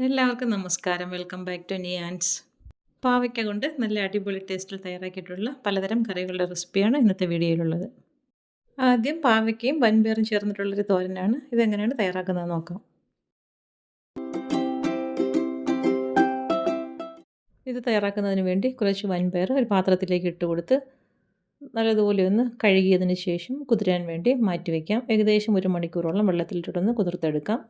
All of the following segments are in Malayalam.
എല്ലാവർക്കും നമസ്കാരം. Welcome back to Niyans. പാവയ്ക്ക കൊണ്ട് നല്ല അടിപൊളി ടേസ്റ്റിൽ തയ്യാറാക്കിയിട്ടുള്ള പലതരം കറികളുടെ റെസിപ്പിയാണ് ഇന്നത്തെ വീഡിയോയിലുള്ളത്. ആദ്യം പാവയ്ക്കയും വൻപയറും ചേർന്നിട്ടുള്ളൊരു തോരനാണ്. ഇതെങ്ങനെയാണ് തയ്യാറാക്കുന്നത് നോക്കാം. ഇത് തയ്യാറാക്കുന്നതിന് വേണ്ടി കുറച്ച് വൻപയർ ഒരു പാത്രത്തിലേക്ക് ഇട്ട് കൊടുത്ത് നല്ലതുപോലെ ഒന്ന് കഴുകിയതിന് ശേഷം കുതിരാൻ വേണ്ടി മാറ്റിവെക്കാം. ഏകദേശം 1 മണിക്കൂറോളം വെള്ളത്തിലിട്ടിട്ടൊന്ന് കുതിർത്തെടുക്കാം.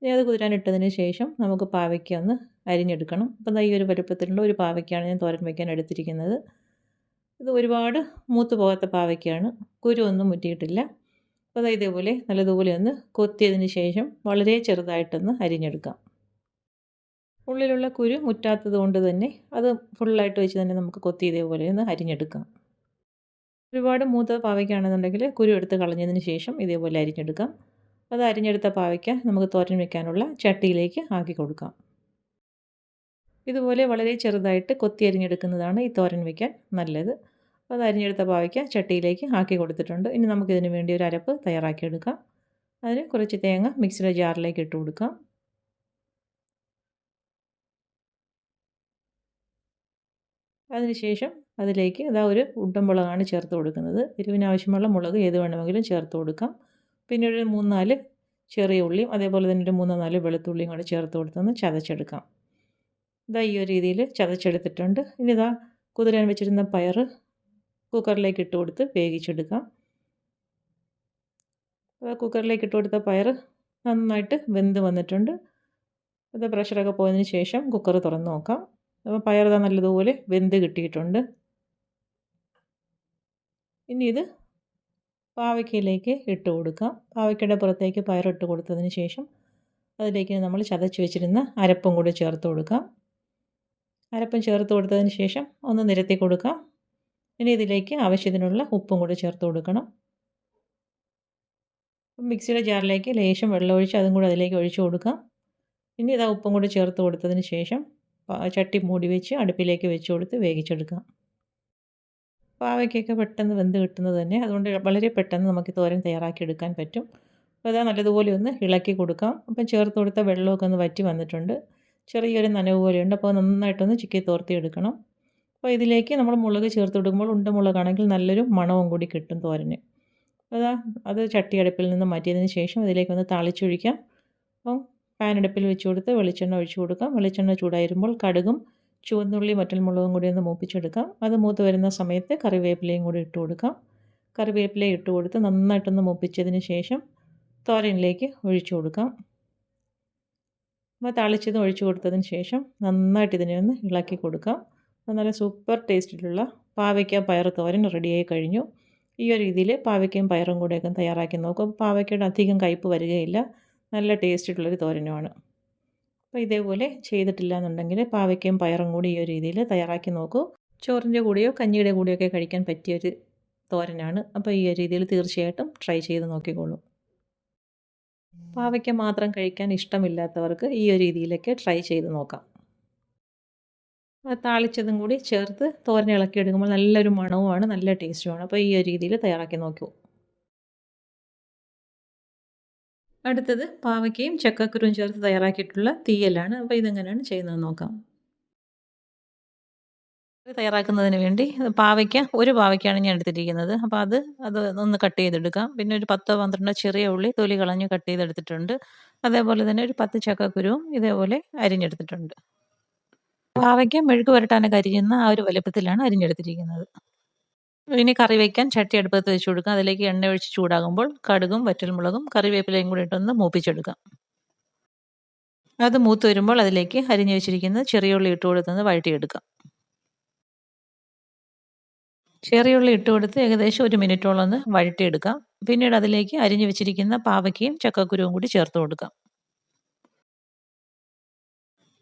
ഇനി അത് കുതിരാനിട്ടതിന് ശേഷം നമുക്ക് പാവയ്ക്ക ഒന്ന് അരിഞ്ഞെടുക്കണം. അപ്പോൾ ഈ ഒരു വലുപ്പത്തിലുള്ള ഒരു പാവയ്ക്കാണ് ഞാൻ തോരൻ വയ്ക്കാൻ എടുത്തിരിക്കുന്നത്. ഇത് ഒരുപാട് മൂത്ത് പോകാത്ത പാവയ്ക്കാണ്, കുരു ഒന്നും മുറ്റിയിട്ടില്ല. അപ്പോൾ ഇതേപോലെ നല്ലതുപോലെ ഒന്ന് കൊത്തിയതിന് ശേഷം വളരെ ചെറുതായിട്ടൊന്ന് അരിഞ്ഞെടുക്കാം. ഉള്ളിലുള്ള കുരു മുറ്റാത്തത് കൊണ്ട് തന്നെ അത് ഫുള്ളായിട്ട് വെച്ച് തന്നെ നമുക്ക് കൊത്തി ഇതേപോലെ ഒന്ന് അരിഞ്ഞെടുക്കാം. ഒരുപാട് മൂത്ത പാവയ്ക്കാണെന്നുണ്ടെങ്കിൽ കുരു എടുത്ത് കളഞ്ഞതിന് ശേഷം ഇതേപോലെ അരിഞ്ഞെടുക്കാം. അത് അരിഞ്ഞെടുത്ത പാവയ്ക്ക നമുക്ക് തോരൻ വെക്കാനുള്ള ചട്ടിയിലേക്ക് ആക്കി കൊടുക്കാം. ഇതുപോലെ വളരെ ചെറുതായിട്ട് കൊത്തി അരിഞ്ഞെടുക്കുന്നതാണ് ഈ തോരൻ വയ്ക്കാൻ നല്ലത്. അത് അരിഞ്ഞെടുത്ത പാവയ്ക്ക ചട്ടിയിലേക്ക് ആക്കി കൊടുത്തിട്ടുണ്ട്. ഇനി നമുക്കിതിന് വേണ്ടി ഒരു അരപ്പ് തയ്യാറാക്കിയെടുക്കാം. അതിന് കുറച്ച് തേങ്ങ മിക്സിയുടെ ജാറിലേക്ക് ഇട്ട് കൊടുക്കാം. അതിനുശേഷം അതിലേക്ക് ഒരു ഉണ്ടമുളകാണ് ചേർത്ത് കൊടുക്കുന്നത്. എരിവിനാവശ്യമുള്ള മുളക് ഏത് വേണമെങ്കിലും ചേർത്ത് കൊടുക്കാം. പിന്നെ ഒരു 3-4 ചെറിയ ഉള്ളിയും അതേപോലെ തന്നെ ഒരു 3-4 വെളുത്തുള്ളിയും കൂടെ ചേർത്ത് കൊടുത്തൊന്ന് ചതച്ചെടുക്കാം. ഈ ഒരു രീതിയിൽ ചതച്ചെടുത്തിട്ടുണ്ട്. ഇനി കുതിരാൻ വെച്ചിരുന്ന പയർ കുക്കറിലേക്ക് ഇട്ട് കൊടുത്ത് വേവിച്ചെടുക്കാം. കുക്കറിലേക്ക് ഇട്ട് കൊടുത്ത പയർ നന്നായിട്ട് വെന്ത് വന്നിട്ടുണ്ട്. പ്രഷറൊക്കെ പോയതിന് ശേഷം കുക്കർ തുറന്ന് നോക്കാം. അപ്പോൾ പയർ നല്ലതുപോലെ വെന്ത് കിട്ടിയിട്ടുണ്ട്. ഇനി ഇത് പാവയ്ക്കയിലേക്ക് ഇട്ട് കൊടുക്കാം. പാവയ്ക്കയുടെ പുറത്തേക്ക് പയറിട്ട് കൊടുത്തതിന് ശേഷം അതിലേക്ക് നമ്മൾ ചതച്ച് വെച്ചിരുന്ന അരപ്പും കൂടി ചേർത്ത് കൊടുക്കാം. അരപ്പും ചേർത്ത് കൊടുത്തതിന് ശേഷം ഒന്ന് നിരത്തി കൊടുക്കാം. ഇനി ഇതിലേക്ക് ആവശ്യത്തിനുള്ള ഉപ്പും കൂടി ചേർത്ത് കൊടുക്കണം. മിക്സിയുടെ ജാറിലേക്ക് ലേശം വെള്ളമൊഴിച്ച് അതും കൂടി അതിലേക്ക് ഒഴിച്ചു കൊടുക്കാം. ഇനി ഉപ്പും കൂടി ചേർത്ത് കൊടുത്തതിന് ശേഷം ചട്ടി മൂടി വെച്ച് അടുപ്പിലേക്ക് വെച്ച് കൊടുത്ത് വേവിച്ചെടുക്കാം. പാവയ്ക്കൊക്കെ പെട്ടെന്ന് വെന്ത് കിട്ടുന്നത് തന്നെ, അതുകൊണ്ട് വളരെ പെട്ടെന്ന് നമുക്ക് തോരൻ തയ്യാറാക്കി എടുക്കാൻ പറ്റും. അപ്പോൾ നല്ലതുപോലെ ഒന്ന് ഇളക്കി കൊടുക്കാം. അപ്പം ചേർത്ത് കൊടുത്ത വെള്ളമൊക്കെ ഒന്ന് വറ്റി വന്നിട്ടുണ്ട്. ചെറിയൊരു നനവ് പോലെയുണ്ട്. അപ്പോൾ നന്നായിട്ടൊന്ന് ചിക്കി തോർത്തിയെടുക്കണം. അപ്പോൾ ഇതിലേക്ക് നമ്മൾ മുളക് ചേർത്ത് കൊടുക്കുമ്പോൾ ഉണ്ടമുളകാണെങ്കിൽ നല്ലൊരു മണവും കൂടി കിട്ടും തോരന്. അത് ചട്ടി അടുപ്പിൽ നിന്ന് മാറ്റിയതിന് ശേഷം അതിലേക്കൊന്ന് താളിച്ചൊഴിക്കാം. അപ്പം പാൻ അടുപ്പിൽ വെച്ച് കൊടുത്ത് വെളിച്ചെണ്ണ ഒഴിച്ച് കൊടുക്കാം. വെളിച്ചെണ്ണ ചൂടായിരുമ്പോൾ കടുകും ചുവന്നുള്ളി വറ്റൽമുളകും കൂടി ഒന്ന് മൂപ്പിച്ചെടുക്കാം. അത് മൂത്ത് വരുന്ന സമയത്ത് കറിവേപ്പിലയും കൂടി ഇട്ട് കൊടുക്കാം. കറിവേപ്പില ഇട്ട് കൊടുത്ത് നന്നായിട്ടൊന്ന് മൂപ്പിച്ചതിന് ശേഷം തോരനിലേക്ക് ഒഴിച്ചു കൊടുക്കാം. അപ്പോൾ താളിച്ചത് ഒഴിച്ചു കൊടുത്തതിന് ശേഷം നന്നായിട്ട് ഇതിനെ ഒന്ന് ഇളക്കി കൊടുക്കാം. നല്ല സൂപ്പർ ടേസ്റ്റിലുള്ള പാവയ്ക്ക പയർ തോരൻ റെഡിയായി കഴിഞ്ഞു. ഈ ഒരു രീതിയിൽ പാവയ്ക്കയും പയറും കൂടെയൊക്കെ തയ്യാറാക്കി നോക്കും. പാവയ്ക്കയുടെ അധികം കയ്പ്പ് വരികയില്ല. നല്ല ടേസ്റ്റുള്ളൊരു തോരനുമാണ്. അപ്പോൾ ഇതേപോലെ ചെയ്തിട്ടില്ല എന്നുണ്ടെങ്കിൽ പാവയ്ക്കയും പയറും കൂടി ഈ ഒരു രീതിയിൽ തയ്യാറാക്കി നോക്കൂ. ചോറിൻ്റെ കൂടെയോ കഞ്ഞിയുടെ കൂടെയൊക്കെ കഴിക്കാൻ പറ്റിയൊരു തോരനാണ്. അപ്പോൾ ഈ ഒരു രീതിയിൽ തീർച്ചയായിട്ടും ട്രൈ ചെയ്ത് നോക്കിക്കോളൂ. പാവയ്ക്ക മാത്രം കഴിക്കാൻ ഇഷ്ടമില്ലാത്തവർക്ക് ഈ ഒരു രീതിയിലൊക്കെ ട്രൈ ചെയ്ത് നോക്കാം. താളിച്ചതും കൂടി ചേർത്ത് തോരൻ ഇളക്കിയെടുക്കുമ്പോൾ നല്ലൊരു മണവുമാണ്, നല്ല ടേസ്റ്റുമാണ്. അപ്പോൾ ഈ ഒരു രീതിയിൽ തയ്യാറാക്കി നോക്കൂ. അടുത്തത് പാവയ്ക്കയും ചക്കക്കുരുവും ചേർത്ത് തയ്യാറാക്കിയിട്ടുള്ള തീയലാണ്. അപ്പോൾ ഇതെങ്ങനെയാണ് ചെയ്യുന്നത് നോക്കാം. തയ്യാറാക്കുന്നതിന് വേണ്ടി ഒരു പാവയ്ക്കാണ് ഞാൻ എടുത്തിരിക്കുന്നത്. അപ്പോൾ അത് ഒന്ന് കട്ട് ചെയ്തെടുക്കാം. പിന്നെ ഒരു 10-12 ചെറിയ ഉള്ളി തൊലി കളഞ്ഞ് കട്ട് ചെയ്തെടുത്തിട്ടുണ്ട്. അതേപോലെ തന്നെ ഒരു 10 ചക്കക്കുരുവും ഇതേപോലെ അരിഞ്ഞെടുത്തിട്ടുണ്ട്. പാവയ്ക്ക മെഴുക്ക് പുരട്ടാനൊക്കെ അരിയുന്ന ആ ഒരു വലുപ്പത്തിലാണ് അരിഞ്ഞെടുത്തിരിക്കുന്നത്. ഇനി കറി വയ്ക്കാൻ ചട്ടി അടുപ്പത്ത് വെച്ച് കൊടുക്കാം. അതിലേക്ക് എണ്ണ ഒഴിച്ച് ചൂടാകുമ്പോൾ കടുകും വറ്റൽമുളകും കറിവേപ്പിലയും കൂടി ഇട്ടൊന്ന് മൂപ്പിച്ചെടുക്കാം. അത് മൂത്ത് വരുമ്പോൾ അതിലേക്ക് അരിഞ്ഞു വെച്ചിരിക്കുന്ന ചെറിയ ഉള്ളി ഇട്ട് കൊടുത്തൊന്ന് വഴറ്റിയെടുക്കാം. ചെറിയ ഉള്ളി ഇട്ട് കൊടുത്ത് ഏകദേശം 1 മിനിറ്റോളം ഒന്ന് വഴറ്റിയെടുക്കാം. പിന്നീട് അതിലേക്ക് അരിഞ്ഞു വെച്ചിരിക്കുന്ന പാവയ്ക്കയും ചക്കക്കുരുവും കൂടി ചേർത്ത് കൊടുക്കാം.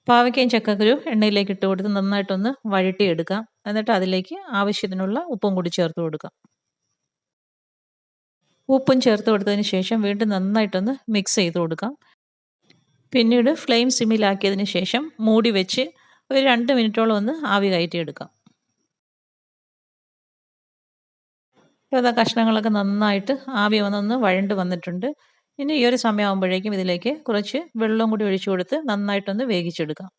പാവയ്ക്കയും ചക്കക്കുരു എണ്ണയിലേക്ക് ഇട്ട് കൊടുത്ത് നന്നായിട്ടൊന്ന് വഴറ്റിയെടുക്കാം. എന്നിട്ട് അതിലേക്ക് ആവശ്യത്തിനുള്ള ഉപ്പും കൂടി ചേർത്ത് കൊടുക്കാം. ഉപ്പും ചേർത്ത് കൊടുത്തതിന് ശേഷം വീണ്ടും നന്നായിട്ടൊന്ന് മിക്സ് ചെയ്ത് കൊടുക്കാം. പിന്നീട് ഫ്ലെയിം സിമ്മിലാക്കിയതിന് ശേഷം മൂടി വെച്ച് ഒരു 2 മിനിറ്റോളം ഒന്ന് ആവി കയറ്റിയെടുക്കാം. ഇപ്പോൾ കഷ്ണങ്ങളൊക്കെ നന്നായിട്ട് ആവി വന്നൊന്ന് വഴണ്ട് വന്നിട്ടുണ്ട്. ഇനി ഈ ഒരു സമയമാകുമ്പോഴേക്കും ഇതിലേക്ക് കുറച്ച് വെള്ളം കൂടി ഒഴിച്ചു കൊടുത്ത് നന്നായിട്ടൊന്ന് വേവിച്ചെടുക്കാം.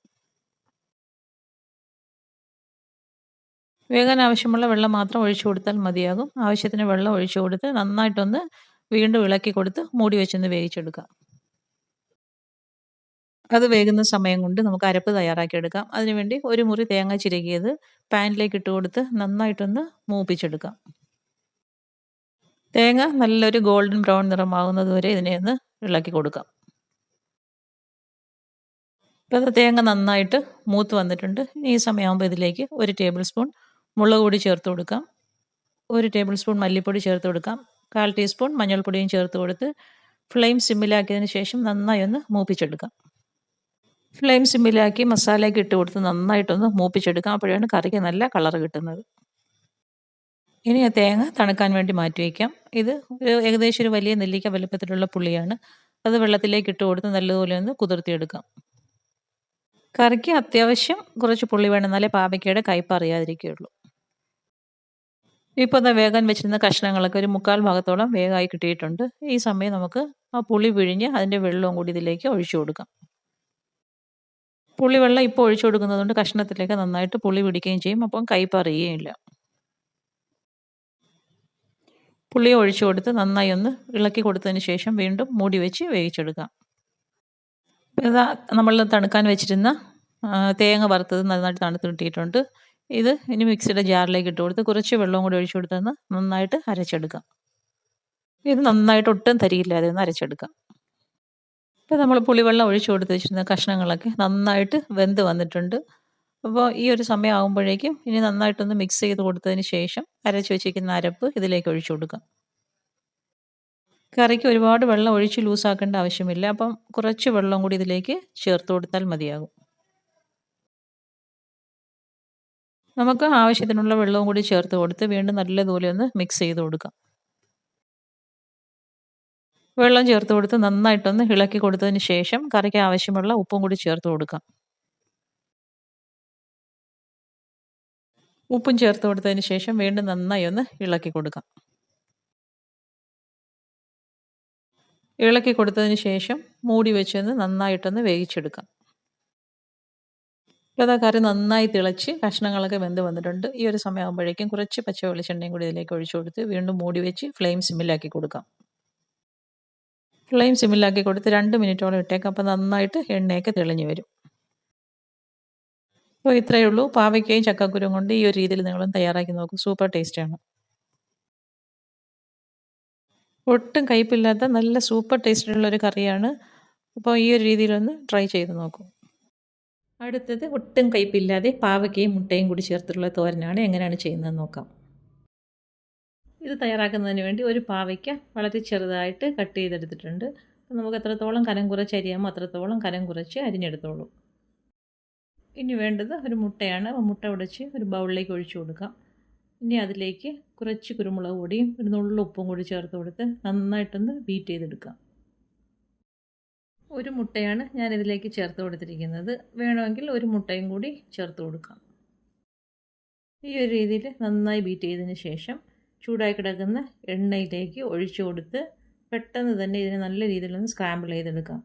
വേകാൻ ആവശ്യമുള്ള വെള്ളം മാത്രം ഒഴിച്ചു കൊടുത്താൽ മതിയാകും. ആവശ്യത്തിന് വെള്ളം ഒഴിച്ചു കൊടുത്ത് നന്നായിട്ടൊന്ന് വീണ്ടും ഇളക്കി കൊടുത്ത് മൂടി വെച്ചൊന്ന് വേവിച്ചെടുക്കാം. അത് വേകുന്ന സമയം കൊണ്ട് നമുക്ക് അരപ്പ് തയ്യാറാക്കിയെടുക്കാം. അതിനുവേണ്ടി ഒരു മുറി തേങ്ങ ചിരകിയത് പാനിലേക്ക് ഇട്ട് കൊടുത്ത് നന്നായിട്ടൊന്ന് മൂപ്പിച്ചെടുക്കാം. തേങ്ങ നല്ലൊരു ഗോൾഡൻ ബ്രൗൺ നിറമാകുന്നത് വരെ ഇതിനെ ഒന്ന് ഇളക്കി കൊടുക്കാം. ഇപ്പോൾ അത് തേങ്ങ നന്നായിട്ട് മൂത്ത് വന്നിട്ടുണ്ട്. ഈ സമയമാകുമ്പോൾ ഇതിലേക്ക് 1 ടേബിൾ സ്പൂൺ മുളക് പൊടി ചേർത്ത് കൊടുക്കാം. 1 ടേബിൾ സ്പൂൺ മല്ലിപ്പൊടി ചേർത്ത് കൊടുക്കാം. 1/4 ടീസ്പൂൺ മഞ്ഞൾപ്പൊടിയും ചേർത്ത് കൊടുത്ത് ഫ്ലെയിം സിമ്മിലാക്കിയതിന് ശേഷം നന്നായി ഒന്ന് മൂപ്പിച്ചെടുക്കാം. ഫ്ലെയിം സിമ്മിലാക്കി മസാലയൊക്കെ ഇട്ട് കൊടുത്ത് നന്നായിട്ടൊന്ന് മൂപ്പിച്ചെടുക്കാം. അപ്പോഴാണ് കറിക്ക് നല്ല കളർ കിട്ടുന്നത്. ഇനി ആ തേങ്ങ തണുക്കാൻ വേണ്ടി മാറ്റി വയ്ക്കാം. ഇത് ഏകദേശം ഒരു വലിയ നെല്ലിക്ക വലുപ്പത്തിലുള്ള പുളിയാണ്. അത് വെള്ളത്തിലേക്ക് ഇട്ട് കൊടുത്ത് നല്ലതുപോലെ ഒന്ന് കുതിർത്തിയെടുക്കാം. കറിക്ക് അത്യാവശ്യം കുറച്ച് പുളി വേണം, എന്നാലേ പാവയ്ക്കയുടെ കയ്പ്പ് അറിയാതിരിക്കുകയുള്ളൂ. ഇപ്പോൾ വേകാൻ വെച്ചിരുന്ന കഷ്ണങ്ങളൊക്കെ ഒരു 1/4 ഭാഗത്തോളം വേഗമായി കിട്ടിയിട്ടുണ്ട്. ഈ സമയം നമുക്ക് ആ പുളി പിഴിഞ്ഞ് അതിൻ്റെ വെള്ളവും കൂടി ഇതിലേക്ക് ഒഴിച്ചു കൊടുക്കാം. പുളിവെള്ളം ഇപ്പോൾ ഒഴിച്ചു കൊടുക്കുന്നത് കൊണ്ട് കഷ്ണത്തിലേക്ക് നന്നായിട്ട് പുളി പിടിക്കുകയും ചെയ്യും. അപ്പം കയ്പ്പ് അറിയുകയില്ല. പുളി ഒഴിച്ചു കൊടുത്ത് നന്നായി ഒന്ന് ഇളക്കി കൊടുത്തതിന് ശേഷം വീണ്ടും മൂടി വെച്ച് വേവിച്ചെടുക്കാം. ഇതാ നമ്മൾ തണുക്കാൻ വെച്ചിരുന്ന തേങ്ങ വറുത്തത് നന്നായിട്ട് തണുത്ത് കിട്ടിയിട്ടുണ്ട്. ഇത് ഇനി മിക്സിയുടെ ജാറിലേക്ക് ഇട്ട് കൊടുത്ത് കുറച്ച് വെള്ളവും കൂടി ഒഴിച്ചു കൊടുത്തൊന്ന് നന്നായിട്ട് അരച്ചെടുക്കാം. ഇത് നന്നായിട്ട് ഒട്ടും തരിയില്ലാതെ ഒന്ന് അരച്ചെടുക്കാം. ഇപ്പോൾ നമ്മൾ പുളിവെള്ളം ഒഴിച്ചു കൊടുത്ത് വെച്ചിരുന്ന കഷ്ണങ്ങളൊക്കെ നന്നായിട്ട് വെന്ത് വന്നിട്ടുണ്ട്. അപ്പോൾ ഈ ഒരു സമയം ആകുമ്പോഴേക്കും ഇനി നന്നായിട്ടൊന്ന് മിക്സ് ചെയ്ത് കൊടുത്തതിന് ശേഷം അരച്ച് വെച്ചിരിക്കുന്ന അരപ്പ് ഇതിലേക്ക് ഒഴിച്ചു കൊടുക്കാം. കറിക്ക് ഒരുപാട് വെള്ളം ഒഴിച്ച് ലൂസാക്കേണ്ട ആവശ്യമില്ല. അപ്പം കുറച്ച് വെള്ളം കൂടി ഇതിലേക്ക് ചേർത്ത് കൊടുത്താൽ മതിയാകും. നമുക്ക് ആവശ്യത്തിനുള്ള വെള്ളവും കൂടി ചേർത്ത് കൊടുത്ത് വീണ്ടും നല്ലതുപോലെ ഒന്ന് മിക്സ് ചെയ്ത് കൊടുക്കാം. വെള്ളം ചേർത്ത് കൊടുത്ത് നന്നായിട്ടൊന്ന് ഇളക്കി കൊടുത്തതിന് ശേഷം കറിക്ക് ആവശ്യമുള്ള ഉപ്പും കൂടി ചേർത്ത് കൊടുക്കാം. ഉപ്പും ചേർത്ത് കൊടുത്തതിന് ശേഷം വീണ്ടും നന്നായി ഒന്ന് ഇളക്കി കൊടുക്കാം. ഇളക്കി കൊടുത്തതിന് ശേഷം മൂടി വെച്ചൊന്ന് നന്നായിട്ടൊന്ന് വേവിച്ചെടുക്കാം. ഇപ്പോൾ കറി നന്നായി തിളച്ച് കഷ്ണങ്ങളൊക്കെ വെന്ത് വന്നിട്ടുണ്ട്. ഈ ഒരു സമയമാകുമ്പോഴേക്കും കുറച്ച് പച്ച വെളിച്ചെണ്ണയും കൂടി ഇതിലേക്ക് ഒഴിച്ചു കൊടുത്ത് വീണ്ടും മൂടി വെച്ച് ഫ്ലെയിം സിമ്മിലാക്കി കൊടുക്കാം. ഫ്ലെയിം സിമ്മിലാക്കി കൊടുത്ത് 2 മിനിറ്റോളം ഇട്ടേക്കാം. അപ്പോൾ നന്നായിട്ട് എണ്ണയൊക്കെ തെളിഞ്ഞു വരും. അപ്പോൾ ഇത്രയേ ഉള്ളൂ. പാവയ്ക്കയും ചക്കക്കുരുവും കൊണ്ട് ഈ ഒരു രീതിയിൽ നിങ്ങളും തയ്യാറാക്കി നോക്കും. സൂപ്പർ ടേസ്റ്റാണ്. ഒട്ടും കയ്പില്ലാത്ത നല്ല സൂപ്പർ ടേസ്റ്റിലുള്ള ഒരു കറിയാണ്. അപ്പോൾ ഈ ഒരു രീതിയിലൊന്ന് ട്രൈ ചെയ്ത് നോക്കൂ. അടുത്തത് ഒട്ടും കയ്പില്ലാതെ പാവയ്ക്കയും മുട്ടയും കൂടി ചേർത്തുള്ള തോരനാണ്. എങ്ങനെയാണ് ചെയ്യുന്നതെന്ന് നോക്കാം. ഇത് തയ്യാറാക്കുന്നതിന് വേണ്ടി ഒരു പാവയ്ക്ക വളരെ ചെറുതായിട്ട് കട്ട് ചെയ്തെടുത്തിട്ടുണ്ട്. നമുക്ക് എത്രത്തോളം കനം കുറച്ച് അരിയാമോ അത്രത്തോളം കനം കുറച്ച് അരിഞ്ഞെടുത്തോളൂ. ഇനി വേണ്ടത് ഒരു മുട്ടയാണ്. മുട്ട ഉടച്ച് ഒരു ബൗളിലേക്ക് ഒഴിച്ചു കൊടുക്കാം. ഇനി അതിലേക്ക് കുറച്ച് കുരുമുളക് പൊടിയും ഒരു നുള്ളു ഉപ്പും കൂടി ചേർത്ത് കൊടുത്ത് നന്നായിട്ടൊന്ന് ബീറ്റ് ചെയ്തെടുക്കാം. ഒരു മുട്ടയാണ് ഞാനിതിലേക്ക് ചേർത്ത് കൊടുത്തിരിക്കുന്നത്. വേണമെങ്കിൽ ഒരു മുട്ടയും കൂടി ചേർത്ത് കൊടുക്കാം. ഈ ഒരു രീതിയിൽ നന്നായി ബീറ്റ് ചെയ്തതിന് ശേഷം ചൂടായി കിടക്കുന്ന എണ്ണയിലേക്ക് ഒഴിച്ചു കൊടുത്ത് പെട്ടെന്ന് തന്നെ ഇതിനെ നല്ല രീതിയിലൊന്ന് സ്ക്രാമ്പിൾ ചെയ്തെടുക്കാം.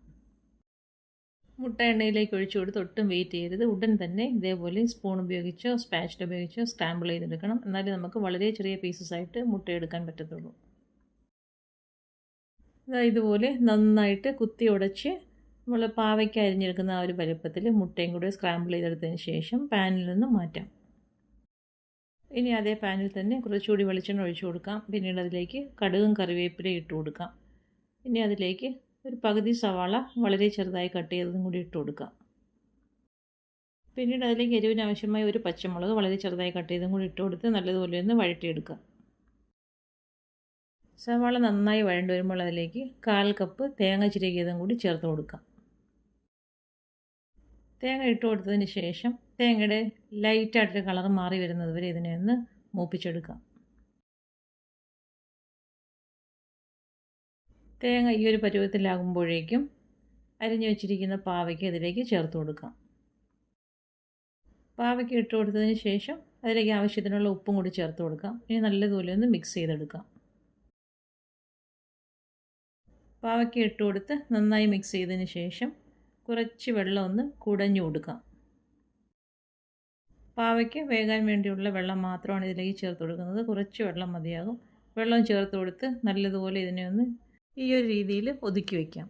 മുട്ട എണ്ണയിലേക്ക് ഒഴിച്ചു കൊടുത്ത് ഒട്ടും വെയിറ്റ് ചെയ്യരുത്. ഉടൻ തന്നെ ഇതേപോലെ സ്പൂൺ ഉപയോഗിച്ചോ സ്പാച്ചില ഉപയോഗിച്ചോ സ്ക്രാമ്പിൾ ചെയ്തെടുക്കണം. എന്നാലേ നമുക്ക് വളരെ ചെറിയ പീസസ് ആയിട്ട് മുട്ട എടുക്കാൻ പറ്റത്തുള്ളൂ. ഇതുപോലെ നന്നായിട്ട് കുത്തി ഉടച്ച് നമ്മൾ പാവയ്ക്ക അരിഞ്ഞെടുക്കുന്ന ആ ഒരു വലുപ്പത്തിൽ മുട്ടയും കൂടി സ്ക്രാമ്പിൾ ചെയ്തെടുത്തതിന് ശേഷം പാനിൽ നിന്ന് മാറ്റാം. ഇനി അതേ പാനിൽ തന്നെ കുറച്ചുകൂടി വെളിച്ചെണ്ണ ഒഴിച്ചു കൊടുക്കാം. പിന്നീട് അതിലേക്ക് കടുകും കറിവേപ്പിലയും ഇട്ട് കൊടുക്കാം. ഇനി അതിലേക്ക് ഒരു പകുതി സവാള വളരെ ചെറുതായി കട്ട് ചെയ്തതും കൂടി ഇട്ട് കൊടുക്കാം. പിന്നീട് അതിലേക്ക് എരിവിന് ആവശ്യമായ ഒരു പച്ചമുളക് വളരെ ചെറുതായി കട്ട് ചെയ്തും കൂടി ഇട്ട് കൊടുത്ത് നല്ലതുപോലെ ഒന്ന് വഴറ്റിയെടുക്കാം. സവാള നന്നായി വഴണ്ട് വരുമ്പോൾ അതിലേക്ക് 1/4 കപ്പ് തേങ്ങ ചിരകിയതും കൂടി ചേർത്ത് കൊടുക്കാം. തേങ്ങ ഇട്ട് കൊടുത്തതിന് ശേഷം തേങ്ങയുടെ ലൈറ്റായിട്ടൊരു കളർ മാറി വരുന്നത് വരെ ഇതിനെ ഒന്ന് മൂപ്പിച്ചെടുക്കാം. തേങ്ങ ഈ ഒരു പരുവത്തിലാകുമ്പോഴേക്കും അരിഞ്ഞു വെച്ചിരിക്കുന്ന പാവയ്ക്ക് ഇതിലേക്ക് ചേർത്ത് കൊടുക്കാം. പാവയ്ക്ക് ഇട്ട് കൊടുത്തതിന് ശേഷം അതിലേക്ക് ആവശ്യത്തിനുള്ള ഉപ്പും കൂടി ചേർത്ത് കൊടുക്കാം. ഇനി നല്ലതുപോലെ ഒന്ന് മിക്സ് ചെയ്തെടുക്കാം. പാവയ്ക്ക ഇട്ട് കൊടുത്ത് നന്നായി മിക്സ് ചെയ്തതിന് ശേഷം കുറച്ച് വെള്ളം ഒന്ന് കുടഞ്ഞു കൊടുക്കാം. പാവയ്ക്ക് വേകാൻ വേണ്ടിയുള്ള വെള്ളം മാത്രമാണ് ഇതിലേക്ക് ചേർത്ത് കൊടുക്കുന്നത്. കുറച്ച് വെള്ളം മതിയാകും. വെള്ളം ചേർത്ത് കൊടുത്ത് നല്ലതുപോലെ ഇതിനെ ഒന്ന് ഈ ഒരു രീതിയിൽ ഒതുക്കി വയ്ക്കാം.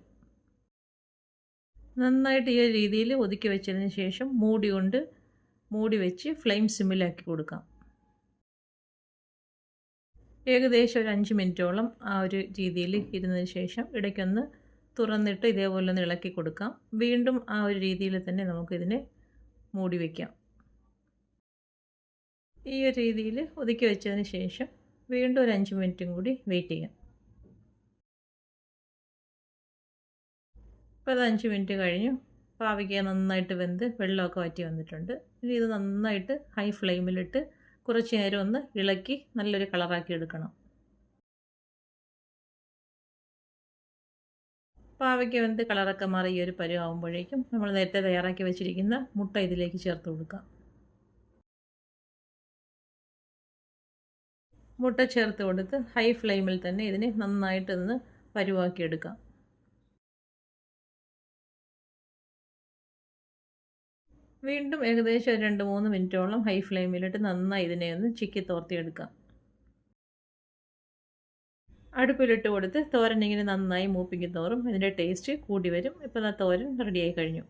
നന്നായിട്ട് ഈ ഒരു രീതിയിൽ ഒതുക്കി വെച്ചതിന് ശേഷം മൂടി വെച്ച് ഫ്ലെയിം സിമ്മിലാക്കി കൊടുക്കാം. ഏകദേശം ഒരു 5 മിനിറ്റോളം ആ ഒരു രീതിയിൽ ഇരുന്നതിന് ശേഷം ഇടയ്ക്കൊന്ന് തുറന്നിട്ട് ഇതേപോലെ ഒന്ന് ഇളക്കി കൊടുക്കാം. വീണ്ടും ആ ഒരു രീതിയിൽ തന്നെ നമുക്കിതിനെ മൂടി വയ്ക്കാം. ഈ ഒരു രീതിയിൽ ഒതുക്കി വെച്ചതിന് ശേഷം വീണ്ടും ഒരു 5 മിനിറ്റും കൂടി വെയിറ്റ് ചെയ്യാം. ഇപ്പോൾ അത് 5 മിനിറ്റ് കഴിഞ്ഞു. പാവയ്ക്ക നന്നായിട്ട് വെന്ത് വെള്ളമൊക്കെ വറ്റി വന്നിട്ടുണ്ട്. ഇനി ഇത് നന്നായിട്ട് ഹൈ ഫ്ലെയിമിലിട്ട് കുറച്ച് നേരം ഒന്ന് ഇളക്കി നല്ലൊരു കളറാക്കി എടുക്കണം. പാവയ്ക്ക വെന്ത് കളറൊക്കെ മാറി ഈ ഒരു പരുവാകുമ്പോഴേക്കും നമ്മൾ നേരത്തെ തയ്യാറാക്കി വെച്ചിരിക്കുന്ന മുട്ട ഇതിലേക്ക് ചേർത്ത് കൊടുക്കാം. മുട്ട ചേർത്ത് കൊടുത്ത് ഹൈ ഫ്ലെയിമിൽ തന്നെ ഇതിനെ നന്നായിട്ടൊന്ന് പരുവാക്കിയെടുക്കാം. വീണ്ടും ഏകദേശം ഒരു 2-3 മിനിറ്റോളം ഹൈ ഫ്ലെയിമിലിട്ട് നന്നായി ഇതിനെ ഒന്ന് ചിക്കി തോർത്തിയെടുക്കാം. അടുപ്പിലിട്ട് കൊടുത്ത് തോരൻ ഇങ്ങനെ നന്നായി മൂപ്പിക്കും തോറും ഇതിൻ്റെ ടേസ്റ്റ് കൂടി വരും. ഇപ്പോൾ ആ തോരൻ റെഡിയായി കഴിഞ്ഞു.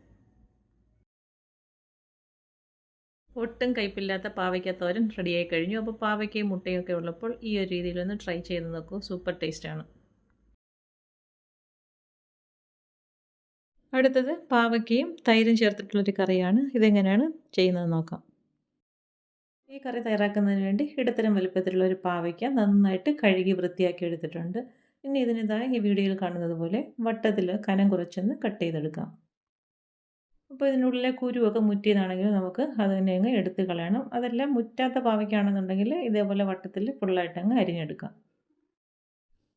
ഒട്ടും കയ്പില്ലാത്ത പാവയ്ക്ക തോരൻ റെഡിയായി കഴിഞ്ഞു. അപ്പോൾ പാവയ്ക്കയും മുട്ടയൊക്കെ ഉള്ളപ്പോൾ ഈ ഒരു രീതിയിലൊന്ന് ട്രൈ ചെയ്ത് നോക്കൂ. സൂപ്പർ ടേസ്റ്റാണ്. അടുത്തത് പാവയ്ക്കയും തൈരും ചേർത്തിട്ടുള്ളൊരു കറിയാണ്. ഇതെങ്ങനെയാണ് ചെയ്യുന്നത് നോക്കാം. ഈ കറി തയ്യാറാക്കുന്നതിന് വേണ്ടി ഇടത്തരം വലുപ്പത്തിലുള്ള ഒരു പാവയ്ക്ക നന്നായിട്ട് കഴുകി വൃത്തിയാക്കി എടുത്തിട്ടുണ്ട്. ഇനി ഇതിനിതായി ഈ വീഡിയോയിൽ കാണുന്നത് പോലെ വട്ടത്തിൽ കനം കുറച്ചൊന്ന് കട്ട് ചെയ്തെടുക്കാം. അപ്പോൾ ഇതിനുള്ളിലെ കുരുവൊക്കെ മുറ്റിയതാണെങ്കിൽ നമുക്ക് അതിനെ അങ്ങ് എടുത്ത് കളയണം. അതെല്ലാം മുറ്റാത്ത പാവയ്ക്കാണെന്നുണ്ടെങ്കിൽ ഇതേപോലെ വട്ടത്തിൽ ഫുള്ളായിട്ട് അങ്ങ് അരിഞ്ഞെടുക്കാം.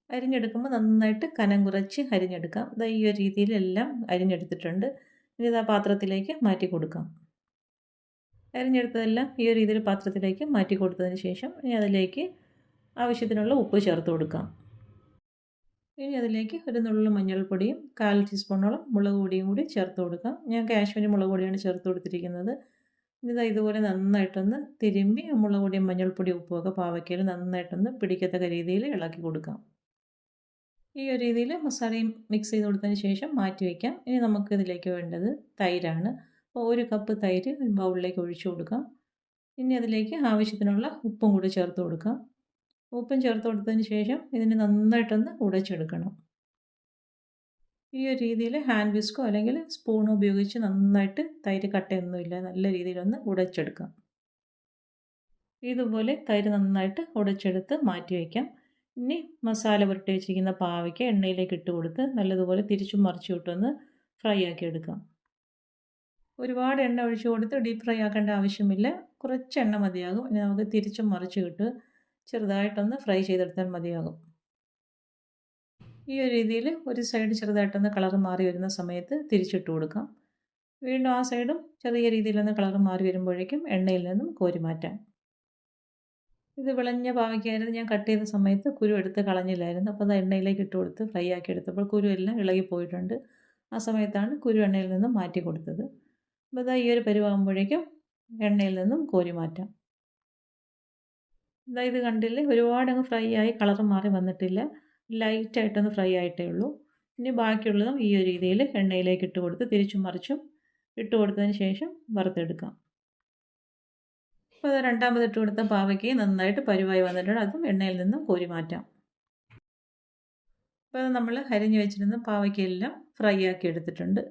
അരിഞ്ഞെടുക്കുമ്പോൾ നന്നായിട്ട് കനം കുറച്ച് അരിഞ്ഞെടുക്കാം. ഇതാ ഈ ഒരു രീതിയിലെല്ലാം അരിഞ്ഞെടുത്തിട്ടുണ്ട്. ഇനി ഇതാ പാത്രത്തിലേക്ക് മാറ്റി കൊടുക്കാം. അരിഞ്ഞെടുത്തതെല്ലാം ഈ ഒരു രീതിയിൽ പാത്രത്തിലേക്ക് മാറ്റി കൊടുത്തതിന് ശേഷം ഇനി അതിലേക്ക് ആവശ്യത്തിനുള്ള ഉപ്പ് ചേർത്ത് കൊടുക്കാം. ഇനി അതിലേക്ക് ഒരു നുള്ളു മഞ്ഞൾപ്പൊടിയും 1/4 ടീസ്പൂണോളം മുളക് പൊടിയും കൂടി ചേർത്ത് കൊടുക്കാം. ഞാൻ കാശ്മീരി മുളക് പൊടിയാണ് ചേർത്ത് കൊടുത്തിരിക്കുന്നത്. ഇതാ ഇതുപോലെ നന്നായിട്ടൊന്ന് തിരുമ്പി മുളക് പൊടിയും മഞ്ഞൾപ്പൊടിയും ഉപ്പുമൊക്കെ പാവയ്ക്കയിൽ നന്നായിട്ടൊന്ന് പിടിക്കത്തക്ക രീതിയിൽ ഇളക്കി കൊടുക്കാം. ഈ ഒരു രീതിയിൽ മസാലയും മിക്സ് ചെയ്ത് കൊടുത്തതിന് ശേഷം മാറ്റി വയ്ക്കാം. ഇനി നമുക്കിതിലേക്ക് വേണ്ടത് തൈരാണ്. അപ്പോൾ 1 കപ്പ് തൈര് ബൗളിലേക്ക് ഒഴിച്ചു കൊടുക്കാം. ഇനി അതിലേക്ക് ആവശ്യത്തിനുള്ള ഉപ്പും കൂടി ചേർത്ത് കൊടുക്കാം. ഉപ്പും ചേർത്ത് കൊടുത്തതിന് ശേഷം ഇതിനെ നന്നായിട്ടൊന്ന് ഉടച്ചെടുക്കണം. ഈ ഒരു രീതിയിൽ ഹാൻഡ് വിസ്കോ അല്ലെങ്കിൽ സ്പൂണോ ഉപയോഗിച്ച് നന്നായിട്ട് തൈര് കട്ടയൊന്നുമില്ല നല്ല രീതിയിലൊന്ന് ഉടച്ചെടുക്കാം. ഇതുപോലെ തൈര് നന്നായിട്ട് ഉടച്ചെടുത്ത് മാറ്റി വയ്ക്കാം. ഇനി മസാല പുരട്ടി വെച്ചിരിക്കുന്ന പാവയ്ക്ക എണ്ണയിലേക്ക് ഇട്ട് കൊടുത്ത് നല്ലതുപോലെ തിരിച്ചും മറിച്ചും ഇട്ടൊന്ന് ഫ്രൈ ആക്കി എടുക്കാം. ഒരുപാട് എണ്ണ ഒഴിച്ച് കൊടുത്ത് ഡീപ്പ് ഫ്രൈ ആക്കേണ്ട ആവശ്യമില്ല. കുറച്ച് എണ്ണ മതിയാകും. ഇനി നമുക്ക് തിരിച്ചും മറിച്ചും ഇട്ട് ചെറുതായിട്ടൊന്ന് ഫ്രൈ ചെയ്തെടുത്താൽ മതിയാകും. ഈ ഒരു രീതിയിൽ ഒരു സൈഡ് ചെറുതായിട്ടൊന്ന് കളർ മാറി വരുന്ന സമയത്ത് തിരിച്ചിട്ട് കൊടുക്കാം. വീണ്ടും ആ സൈഡും ചെറിയ രീതിയിലൊന്ന് കളർ മാറി വരുമ്പോഴേക്കും എണ്ണയിൽ നിന്നും കോരി മാറ്റാം. ഇത് വിളഞ്ഞ പാവയ്ക്കായിരുന്നു. ഞാൻ കട്ട് ചെയ്ത സമയത്ത് കുരു എടുത്ത് കളഞ്ഞില്ലായിരുന്നു. അപ്പോൾ അത് എണ്ണയിലേക്ക് ഇട്ട് കൊടുത്ത് ഫ്രൈ ആക്കി എടുത്തപ്പോൾ കുരു എല്ലാം ഇളകിപ്പോയിട്ടുണ്ട്. ആ സമയത്താണ് കുരു എണ്ണയിൽ നിന്നും മാറ്റി കൊടുത്തത്. അപ്പോൾ ഇതാ ഈ ഒരു പരുവാകുമ്പോഴേക്കും എണ്ണയിൽ നിന്നും കോരി മാറ്റാം. ഇതാ ഇത് കണ്ടില്ലേ, ഒരുപാടങ്ങ് ഫ്രൈ ആയി കളർ മാറി വന്നിട്ടില്ല. ലൈറ്റായിട്ടൊന്ന് ഫ്രൈ ആയിട്ടേ ഉള്ളൂ. ഇനി ബാക്കിയുള്ളതും ഈ ഒരു രീതിയിൽ എണ്ണയിലേക്ക് ഇട്ട് കൊടുത്ത് തിരിച്ചും മറിച്ചും ഇട്ട് കൊടുത്തതിന് ശേഷം വറുത്തെടുക്കാം. അപ്പോൾ അത് രണ്ടാമത് ഇട്ട് കൊടുത്ത പാവയ്ക്ക് നന്നായിട്ട് പരുവായി വന്നിട്ടുണ്ട്. അതും എണ്ണയിൽ നിന്നും കോരി മാറ്റാം. അപ്പോൾ നമ്മൾ അരിഞ്ഞു വെച്ചിരുന്ന പാവയ്ക്കെല്ലാം ഫ്രൈ ആക്കി എടുത്തിട്ടുണ്ട്.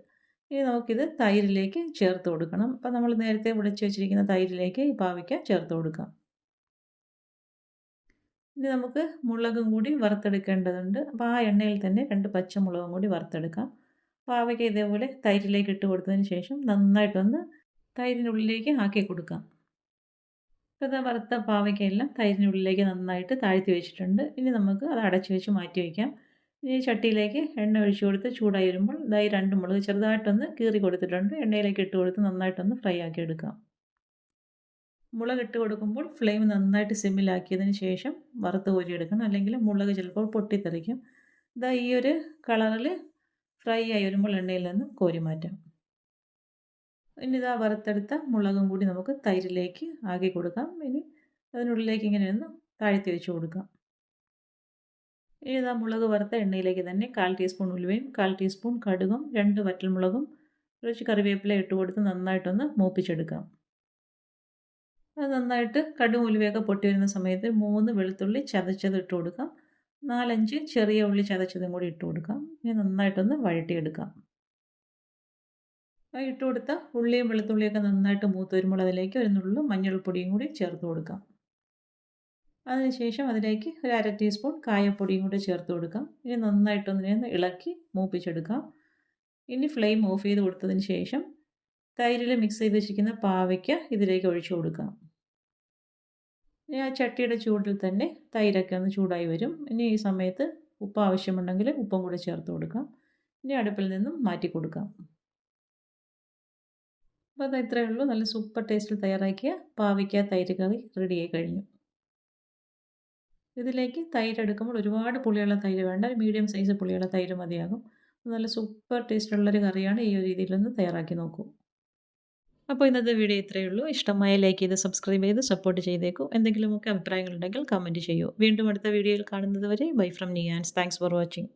ഇനി നമുക്കിത് തൈരിലേക്ക് ചേർത്ത് കൊടുക്കണം. അപ്പോൾ നമ്മൾ നേരത്തെ ഉടച്ച് വെച്ചിരിക്കുന്ന തൈരിലേക്ക് ഈ പാവയ്ക്ക ചേർത്ത് കൊടുക്കാം. ഇനി നമുക്ക് മുളകും കൂടി വറുത്തെടുക്കേണ്ടതുണ്ട്. അപ്പോൾ ആ എണ്ണയിൽ തന്നെ 2 പച്ചമുളകും കൂടി വറുത്തെടുക്കാം. പാവയ്ക്ക ഇതേപോലെ തൈരിലേക്ക് ഇട്ട് കൊടുത്തതിന് ശേഷം നന്നായിട്ടൊന്ന് തൈരിനുള്ളിലേക്ക് ആക്കി കൊടുക്കാം. ഇപ്പോൾ ഇതാ വറുത്ത പാവയ്ക്കയെല്ലാം തൈരിനുള്ളിലേക്ക് നന്നായിട്ട് താഴ്ത്തി വെച്ചിട്ടുണ്ട്. ഇനി നമുക്ക് അത് അടച്ച് വെച്ച് മാറ്റി വയ്ക്കാം. ഇനി ചട്ടിയിലേക്ക് എണ്ണ ഒഴിച്ച് കൊടുത്ത് ചൂടായി വരുമ്പോൾ ഇതായി 2 മുളക് ചെറുതായിട്ടൊന്ന് കീറി കൊടുത്തിട്ടുണ്ട്. എണ്ണയിലേക്ക് ഇട്ട് കൊടുത്ത് നന്നായിട്ടൊന്ന് ഫ്രൈ ആക്കി എടുക്കാം. മുളക് ഇട്ട് കൊടുക്കുമ്പോൾ ഫ്ലെയിം നന്നായിട്ട് സിമ്മിലാക്കിയതിന് ശേഷം വറുത്ത് കോരിയെടുക്കണം. അല്ലെങ്കിൽ മുളക് ചിലപ്പോൾ പൊട്ടിത്തെറിക്കും. ഇതാ ഈ ഒരു കളറിൽ ഫ്രൈ ആയി വരുമ്പോൾ എണ്ണയിൽ നിന്ന് കോരി മാറ്റാം. ഇനി ഇതാ വറുത്തെടുത്ത മുളകും കൂടി നമുക്ക് തൈരിലേക്ക് ആക്കി കൊടുക്കാം. ഇനി അതിനുള്ളിലേക്ക് ഇങ്ങനെ ഒന്ന് താഴ്ത്തി വെച്ച് കൊടുക്കാം. ഇനി ഇതാ മുളക് വറുത്ത എണ്ണയിലേക്ക് തന്നെ 1/4 ടീസ്പൂൺ ഉലുവയും 1/4 ടീസ്പൂൺ കടുകും 2 വറ്റൽമുളകും കുറച്ച് കറിവേപ്പില ഇട്ട് കൊടുത്ത് നന്നായിട്ടൊന്ന് മൂപ്പിച്ചെടുക്കാം. അത് നന്നായിട്ട് കടുകും ഉലുവയൊക്കെ പൊട്ടി വരുന്ന സമയത്ത് 3 വെളുത്തുള്ളി ചതച്ചത് ഇട്ട് കൊടുക്കാം. 4-5 ചെറിയ ഉള്ളി ചതച്ചതും കൂടി ഇട്ട് കൊടുക്കാം. ഇനി നന്നായിട്ടൊന്ന് വഴറ്റിയെടുക്കാം. ആ ഇട്ട് കൊടുത്ത ഉള്ളിയും വെളുത്തുള്ളിയൊക്കെ നന്നായിട്ട് മൂത്ത് വരുമ്പോൾ അതിലേക്ക് ഒരു നുള്ളു മഞ്ഞൾപ്പൊടിയും കൂടി ചേർത്ത് കൊടുക്കാം. അതിനുശേഷം അതിലേക്ക് ഒരു 1/2 ടീസ്പൂൺ കായപ്പൊടിയും കൂടി ചേർത്ത് കൊടുക്കാം. ഇനി നന്നായിട്ടൊന്നിനെ ഇളക്കി മൂപ്പിച്ചെടുക്കാം. ഇനി ഫ്ലെയിം ഓഫ് ചെയ്ത് കൊടുത്തതിന് ശേഷം തൈരിൽ മിക്സ് ചെയ്ത് വെച്ചിരിക്കുന്ന പാവയ്ക്ക ഇതിലേക്ക് ഒഴിച്ചു കൊടുക്കാം. ഇനി ആ ചട്ടിയുടെ ചൂടിൽ തന്നെ തൈരൊക്കെ ഒന്ന് ചൂടായി വരും. ഇനി ഈ സമയത്ത് ഉപ്പ് ആവശ്യമുണ്ടെങ്കിൽ ഉപ്പും കൂടി ചേർത്ത് കൊടുക്കാം. ഇനി അടുപ്പിൽ നിന്നും മാറ്റി കൊടുക്കാം. അപ്പോൾ അത് ഇത്രയേ ഉള്ളൂ. നല്ല സൂപ്പർ ടേസ്റ്റിൽ തയ്യാറാക്കിയ പാവയ്ക്ക തൈര് കറി റെഡിയായി കഴിഞ്ഞു. ഇതിലേക്ക് തൈര് എടുക്കുമ്പോൾ ഒരുപാട് പുളിയുള്ള തൈര് വേണ്ട, ഒരു മീഡിയം സൈസ് പുളിയുള്ള തൈര് മതിയാകും. നല്ല സൂപ്പർ ടേസ്റ്റുള്ളൊരു കറിയാണ്. ഈ ഒരു രീതിയിലൊന്ന് തയ്യാറാക്കി നോക്കൂ. അപ്പോൾ ഇന്നത്തെ വീഡിയോ ഇത്രയേ ഉള്ളൂ. ഇഷ്ടമായ ലൈക്ക് ചെയ്ത് സബ്സ്ക്രൈബ് ചെയ്ത് സപ്പോർട്ട് ചെയ്തേക്കൂ. എന്തെങ്കിലുമൊക്കെ അഭിപ്രായങ്ങളുണ്ടെങ്കിൽ കമൻറ്റ് ചെയ്യൂ. വീണ്ടും അടുത്ത വീഡിയോയിൽ കാണുന്നത് വരെ bye from Niyans. Thanks for watching.